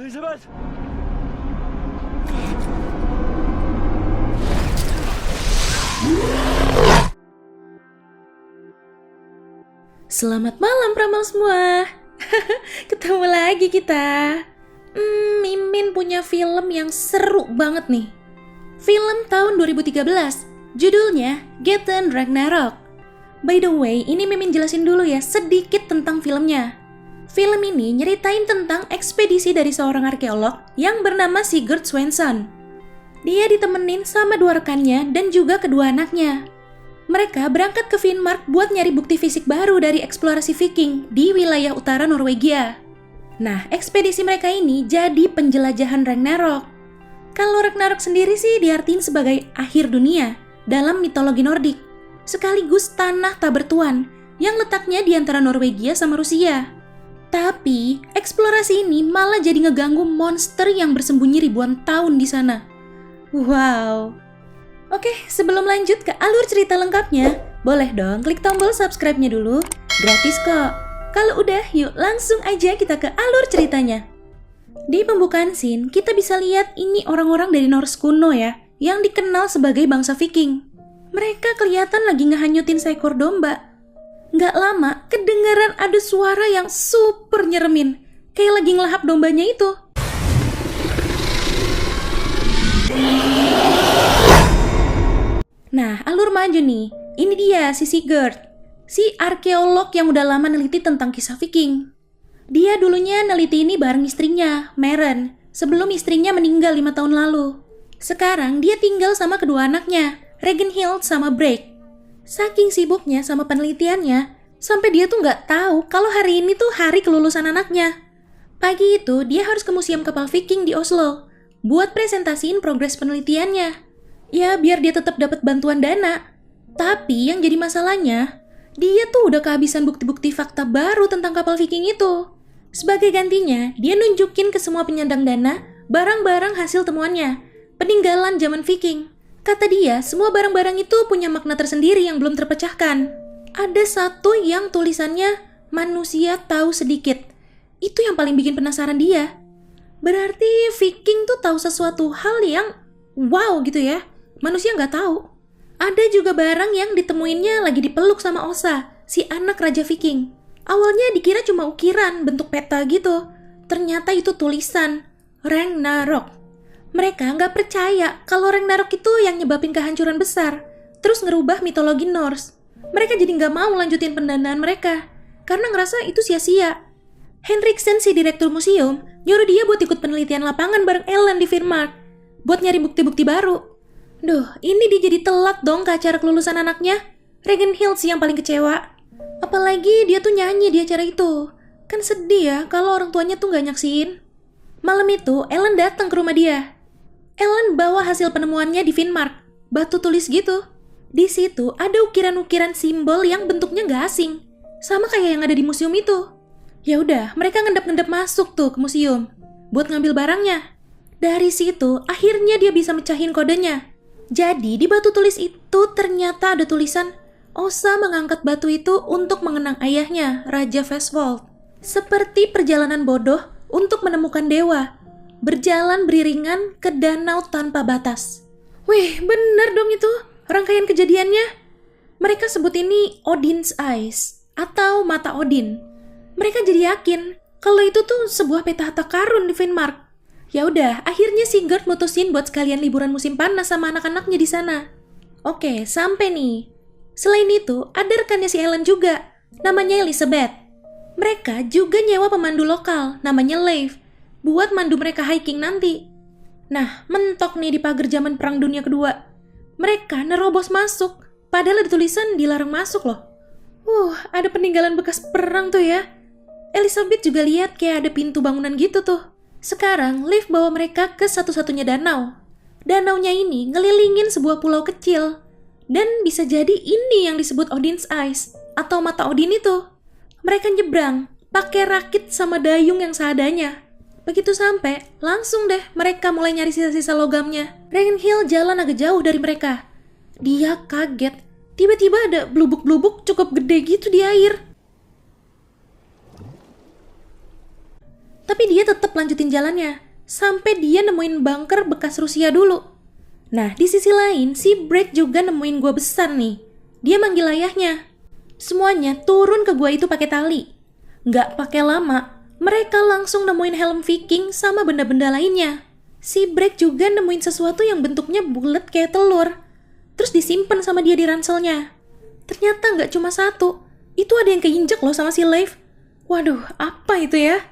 Elizabeth! Selamat malam Pramal semua. Ketemu lagi kita. Mimin punya film yang seru banget nih. Film tahun 2013, judulnya Getten Ragnarok. By the way, ini Mimin jelasin dulu ya sedikit tentang filmnya. Film ini nyeritain tentang ekspedisi dari seorang arkeolog yang bernama Sigurd Svensson. Dia ditemenin sama dua rekannya dan juga kedua anaknya. Mereka berangkat ke Finnmark buat nyari bukti fisik baru dari eksplorasi Viking di wilayah utara Norwegia. Nah, ekspedisi mereka ini jadi penjelajahan Ragnarok. Kalau Ragnarok sendiri sih diartiin sebagai akhir dunia dalam mitologi Nordik, sekaligus tanah tak bertuan yang letaknya di antara Norwegia sama Rusia. Tapi, eksplorasi ini malah jadi ngeganggu monster yang bersembunyi ribuan tahun di sana. Wow. Oke, sebelum lanjut ke alur cerita lengkapnya, boleh dong klik tombol subscribe-nya dulu. Gratis kok. Kalau udah, yuk langsung aja kita ke alur ceritanya. Di pembukaan scene, kita bisa lihat ini orang-orang dari Norse kuno ya, yang dikenal sebagai bangsa Viking. Mereka kelihatan lagi ngehanyutin seekor domba. Nggak lama, kedengaran ada suara yang super nyeremin, kayak lagi ngelahap dombanya itu. Nah, alur maju nih. Ini dia si Sigurd, si arkeolog yang udah lama neliti tentang kisah Viking. Dia dulunya neliti ini bareng istrinya, Maren, sebelum istrinya meninggal 5 tahun lalu. Sekarang dia tinggal sama kedua anaknya, Ragnhild sama Break. Saking sibuknya sama penelitiannya, sampai dia tuh nggak tahu kalau hari ini tuh hari kelulusan anaknya. Pagi itu, dia harus ke Museum Kapal Viking di Oslo, buat presentasiin progres penelitiannya. Ya, biar dia tetap dapat bantuan dana. Tapi yang jadi masalahnya, dia tuh udah kehabisan bukti-bukti fakta baru tentang kapal Viking itu. Sebagai gantinya, dia nunjukin ke semua penyandang dana barang-barang hasil temuannya, peninggalan zaman Viking. Kata dia, semua barang-barang itu punya makna tersendiri yang belum terpecahkan. Ada satu yang tulisannya, manusia tahu sedikit. Itu yang paling bikin penasaran dia. Berarti Viking tuh tahu sesuatu hal yang wow gitu ya. Manusia nggak tahu. Ada juga barang yang ditemuinnya lagi dipeluk sama Osa, si anak Raja Viking. Awalnya dikira cuma ukiran bentuk peta gitu. Ternyata itu tulisan Ragnarok. Mereka nggak percaya kalau Ragnarok itu yang nyebabin kehancuran besar, terus ngerubah mitologi Norse. Mereka jadi nggak mau lanjutin pendanaan mereka, karena ngerasa itu sia-sia. Henriksen, si direktur museum, nyuruh dia buat ikut penelitian lapangan bareng Ellen di Finnmark, buat nyari bukti-bukti baru. Duh, ini dia jadi telat dong ke acara kelulusan anaknya. Ragnhild sih yang paling kecewa. Apalagi dia tuh nyanyi di acara itu. Kan sedih ya kalau orang tuanya tuh nggak nyaksiin. Malam itu, Ellen datang ke rumah dia. Ellen bawa hasil penemuannya di Finnmark, batu tulis gitu. Di situ ada ukiran-ukiran simbol yang bentuknya nggak asing, sama kayak yang ada di museum itu. Ya udah, mereka ngendap-ngendap masuk tuh ke museum buat ngambil barangnya. Dari situ, akhirnya dia bisa mecahin kodenya. Jadi di batu tulis itu ternyata ada tulisan Osa mengangkat batu itu untuk mengenang ayahnya, Raja Vestfold. Seperti perjalanan bodoh untuk menemukan dewa. Berjalan beriringan ke danau tanpa batas. Wih, bener dong itu rangkaian kejadiannya. Mereka sebut ini Odin's Eyes atau mata Odin. Mereka jadi yakin kalau itu tuh sebuah peta harta karun di Finnmark. Ya udah, akhirnya Sigurd mutusin buat sekalian liburan musim panas sama anak-anaknya di sana. Oke, sampai nih. Selain itu, ada rekannya si Ellen juga, namanya Elizabeth. Mereka juga nyewa pemandu lokal, namanya Leif, buat mandu mereka hiking nanti. Nah, mentok nih di pagar zaman Perang Dunia Kedua. Mereka nerobos masuk, padahal ada tulisan dilarang masuk loh. Ada peninggalan bekas perang tuh ya. Elizabeth juga lihat kayak ada pintu bangunan gitu tuh. Sekarang, Leif bawa mereka ke satu-satunya danau. Danaunya ini ngelilingin sebuah pulau kecil. Dan bisa jadi ini yang disebut Odin's Eyes, atau mata Odin itu. Mereka nyebrang, pakai rakit sama dayung yang seadanya. Begitu sampai, langsung deh mereka mulai nyari sisa-sisa logamnya. Ragnhild jalan agak jauh dari mereka. Dia kaget, tiba-tiba ada blubuk-blubuk cukup gede gitu di air. Tapi dia tetap lanjutin jalannya, sampai dia nemuin bunker bekas Rusia dulu. Nah, di sisi lain, si Brake juga nemuin gua besar nih. Dia manggil ayahnya. Semuanya turun ke gua itu pakai tali. Nggak pakai lama, mereka langsung nemuin helm Viking sama benda-benda lainnya. Si Brake juga nemuin sesuatu yang bentuknya bulat kayak telur. Terus disimpan sama dia di ranselnya. Ternyata nggak cuma satu, itu ada yang keinjek loh sama si Leif. Waduh, apa itu ya?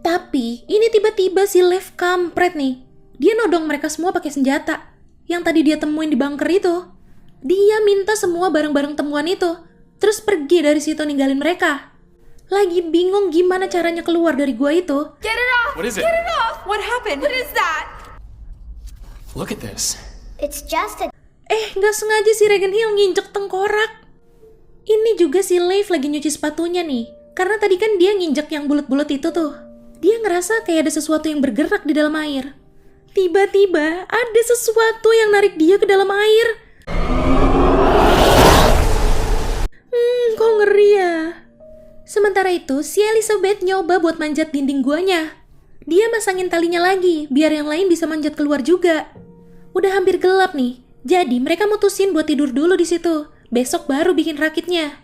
Tapi ini tiba-tiba si Leif kampret nih. Dia nodong mereka semua pakai senjata yang tadi dia temuin di bunker itu. Dia minta semua barang-barang temuan itu, terus pergi dari situ ninggalin mereka. Lagi bingung gimana caranya keluar dari gua itu. Get it off! What is it? Get it off! What happened? What is that? Look at this. It's just a Nggak sengaja si Ragnhild nginjek tengkorak. Ini juga si Leif lagi nyuci sepatunya nih. Karena tadi kan dia nginjek yang bulat-bulat itu tuh. Dia ngerasa kayak ada sesuatu yang bergerak di dalam air. Tiba-tiba ada sesuatu yang narik dia ke dalam air. Kok ngeri ya? Sementara itu, si Elizabeth nyoba buat manjat dinding guanya. Dia masangin talinya lagi, biar yang lain bisa manjat keluar juga. Udah hampir gelap nih, jadi mereka mutusin buat tidur dulu di situ. Besok baru bikin rakitnya.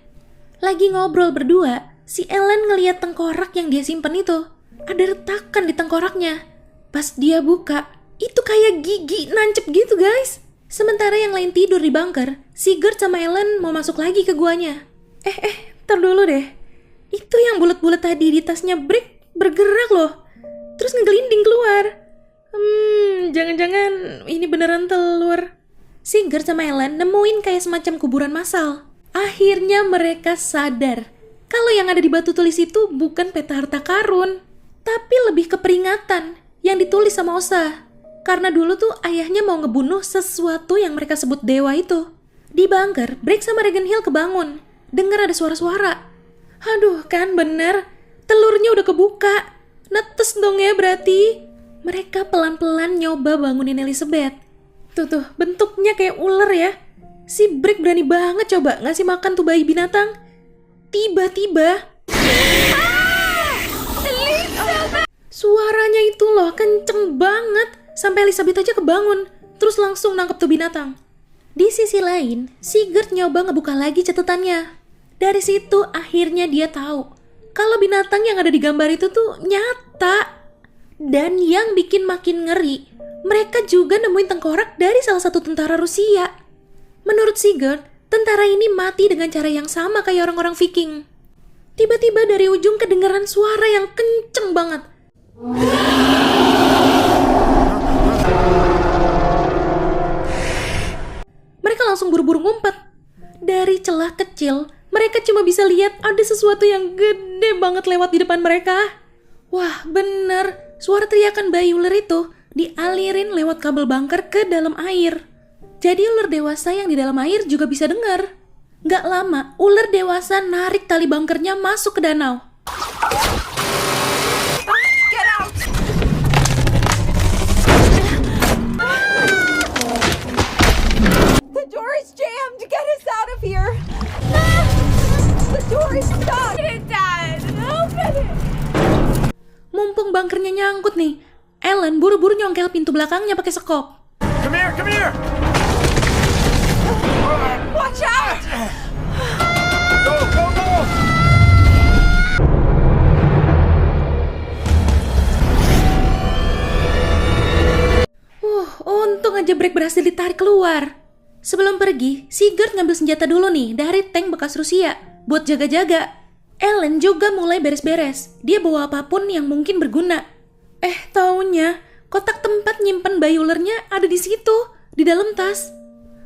Lagi ngobrol berdua, si Ellen ngeliat tengkorak yang dia simpen itu. Ada retakan di tengkoraknya. Pas dia buka, itu kayak gigi nancep gitu guys. Sementara yang lain tidur di bunker, Sigurd sama Ellen mau masuk lagi ke guanya. Tar dulu deh. Itu yang bulat-bulat tadi di tasnya Brake bergerak loh. Terus ngegelinding keluar. Jangan-jangan ini beneran telur. Sigurd sama Ellen nemuin kayak semacam kuburan massal. Akhirnya mereka sadar kalau yang ada di batu tulis itu bukan peta harta karun, tapi lebih ke peringatan yang ditulis sama Osa. Karena dulu tuh ayahnya mau ngebunuh sesuatu yang mereka sebut dewa itu. Di bunker, Brake sama Ragnhild kebangun. Dengar ada suara-suara. Aduh, kan bener. Telurnya udah kebuka. Netes dong ya berarti. Mereka pelan-pelan nyoba bangunin Elizabeth. Tuh, bentuknya kayak ular ya. Si Brake berani banget coba ngasih makan tuh bayi binatang. Tiba-tiba suaranya itu loh kenceng banget. Sampai Elizabeth aja kebangun. Terus langsung nangkep tuh binatang. Di sisi lain, Sigurd nyoba ngebuka lagi catatannya. Dari situ akhirnya dia tahu kalau binatang yang ada di gambar itu tuh nyata. Dan yang bikin makin ngeri, mereka juga nemuin tengkorak dari salah satu tentara Rusia. Menurut Sigurd, tentara ini mati dengan cara yang sama kayak orang-orang Viking. Tiba-tiba dari ujung kedengaran suara yang kenceng banget. Mereka langsung buru-buru ngumpet. Dari celah kecil, mereka cuma bisa lihat ada sesuatu yang gede banget lewat di depan mereka. Wah, bener. Suara teriakan bayi ular itu dialirin lewat kabel bunker ke dalam air. Jadi ular dewasa yang di dalam air juga bisa dengar. Gak lama, ular dewasa narik tali bunkernya masuk ke danau. Get out! The door is jammed! Get us out of here! The door is stuck! Open it, Dad! Open it! Mumpung bunkernya nyangkut nih, Ellen buru-buru nyongkel pintu belakangnya pakai sekop. Come here, come here! Watch out! Go, go, go! Untung aja Brake berhasil ditarik keluar. Sebelum pergi, Sigurd ngambil senjata dulu nih dari tank bekas Rusia buat jaga-jaga. Ellen juga mulai beres-beres. Dia bawa apapun yang mungkin berguna. Taunya kotak tempat nyimpen bayi ularnya ada di situ, di dalam tas.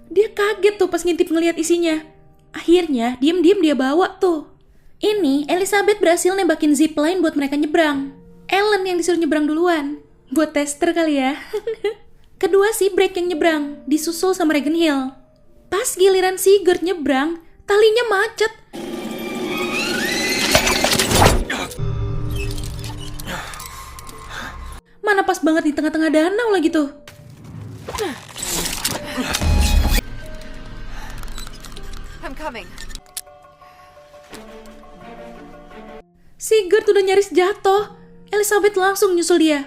Dia kaget tuh pas ngintip ngeliat isinya. Akhirnya diem-diem dia bawa tuh. Ini Elizabeth berhasil nembakin zipline buat mereka nyebrang. Ellen yang disuruh nyebrang duluan. Buat tester kali ya. Kedua si Brake yang nyebrang, disusul sama Ragnhild. Pas giliran Sigurd nyebrang, talinya macet. Mana pas banget di tengah-tengah danau lagi tuh. I'm coming. Sigurd udah nyaris jatuh. Elizabeth langsung nyusul dia.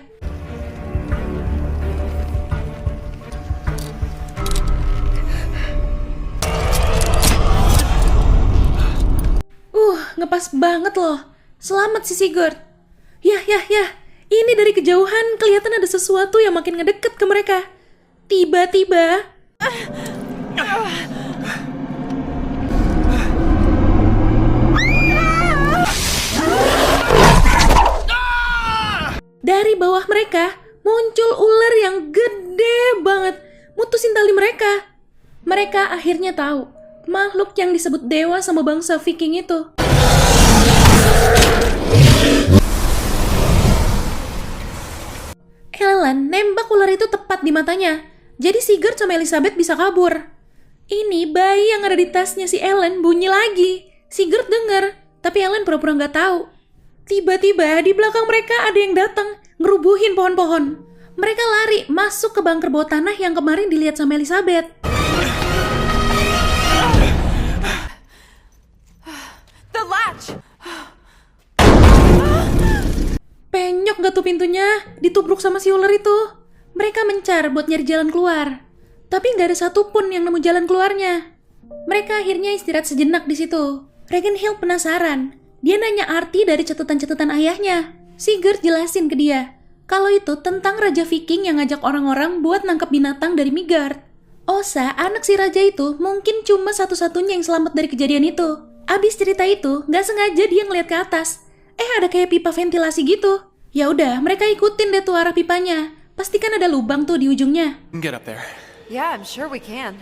Ngepas banget loh. Selamat si Sigurd. Yah. Ini dari kejauhan kelihatan ada sesuatu yang makin ngedeket ke mereka. Tiba-tiba dari bawah mereka muncul ular yang gede banget, mutusin tali mereka. Mereka akhirnya tahu makhluk yang disebut dewa sama bangsa Viking itu. Ellen nembak ular itu tepat di matanya. Jadi Sigurd sama Elizabeth bisa kabur. Ini bayi yang ada di tasnya si Ellen bunyi lagi. Sigurd dengar, tapi Ellen pura-pura nggak tahu. Tiba-tiba di belakang mereka ada yang datang, ngerubuhin pohon-pohon. Mereka lari masuk ke bunker bawah tanah yang kemarin dilihat sama Elizabeth. The latch! Penyok gak tuh pintunya, ditubruk sama si ular itu. Mereka mencar buat nyari jalan keluar, tapi gak ada satupun yang nemu jalan keluarnya. Mereka akhirnya istirahat sejenak di situ. Ragnhild penasaran. Dia nanya arti dari catatan-catatan ayahnya. Sigurd jelasin ke dia kalau itu tentang Raja Viking yang ngajak orang-orang buat nangkep binatang dari Midgard. Osa, anak si raja itu, mungkin cuma satu-satunya yang selamat dari kejadian itu. Abis cerita itu, gak sengaja dia ngeliat ke atas. Ada kayak pipa ventilasi gitu. Ya udah, mereka ikutin deh tuh arah pipanya. Pasti kan ada lubang tuh di ujungnya. Get up there. Yeah, I'm sure we can.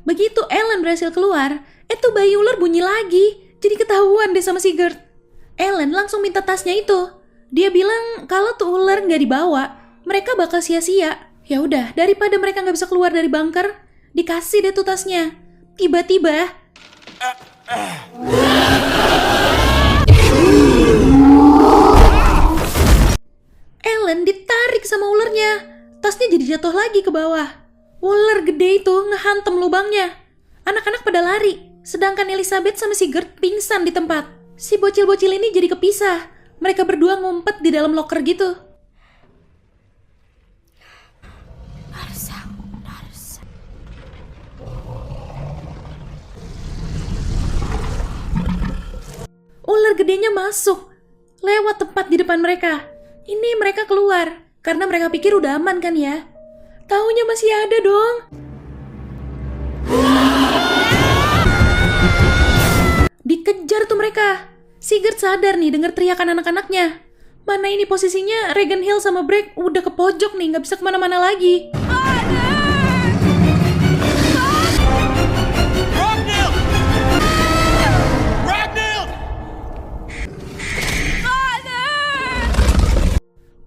Begitu Ellen berhasil keluar, bayi ular bunyi lagi. Jadi ketahuan deh sama Sigurd. Ellen langsung minta tasnya itu. Dia bilang kalau tuh ular nggak dibawa, mereka bakal sia-sia. Ya udah, daripada mereka nggak bisa keluar dari bunker, dikasih deh tuh tasnya. Tiba-tiba Ellen ditarik sama ularnya. Tasnya jadi jatuh lagi ke bawah. Ular gede itu ngehantam lubangnya. Anak-anak pada lari, sedangkan Elizabeth sama Sigurd pingsan di tempat. Si bocil-bocil ini jadi kepisah. Mereka berdua ngumpet di dalam loker gitu. Ular gedenya masuk, lewat tepat di depan mereka. Ini mereka keluar, karena mereka pikir udah aman kan ya. Taunya masih ada dong. Dikejar tuh mereka. Sigurd sadar nih denger teriakan anak-anaknya. Mana ini posisinya Ragnhild sama Brek udah ke pojok nih, gak bisa kemana-mana lagi.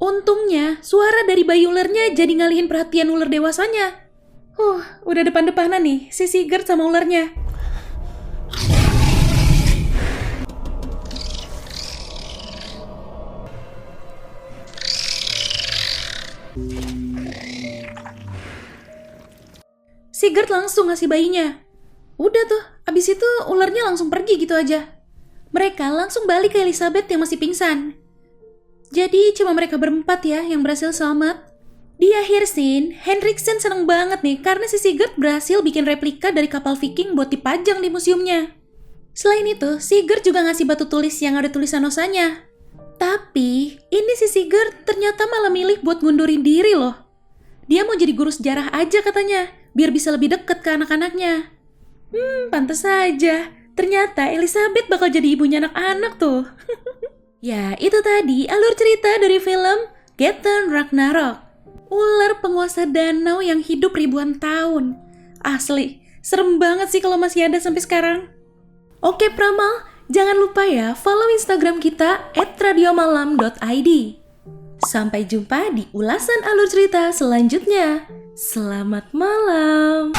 Untungnya, suara dari bayi ularnya jadi ngalihin perhatian ular dewasanya. Udah depan-depanan nih, si Sigurd sama ularnya. Sigurd langsung ngasih bayinya. Udah tuh, abis itu ularnya langsung pergi gitu aja. Mereka langsung balik ke Elizabeth yang masih pingsan. Jadi cuma mereka berempat ya yang berhasil selamat. Di akhir scene, Henriksen seneng banget nih karena si Sigurd berhasil bikin replika dari kapal Viking buat dipajang di museumnya. Selain itu, Sigurd juga ngasih batu tulis yang ada tulisan osanya. Tapi, ini si Sigurd ternyata malah milih buat ngundurin diri loh. Dia mau jadi guru sejarah aja katanya, biar bisa lebih deket ke anak-anaknya. Pantes saja. Ternyata Elizabeth bakal jadi ibunya anak-anak tuh. Ya, itu tadi alur cerita dari film Getten Ragnarok. Ular penguasa danau yang hidup ribuan tahun. Asli, serem banget sih kalau masih ada sampai sekarang. Oke Pramal, jangan lupa ya follow Instagram kita @radiomalam.id. Sampai jumpa di ulasan alur cerita selanjutnya. Selamat malam.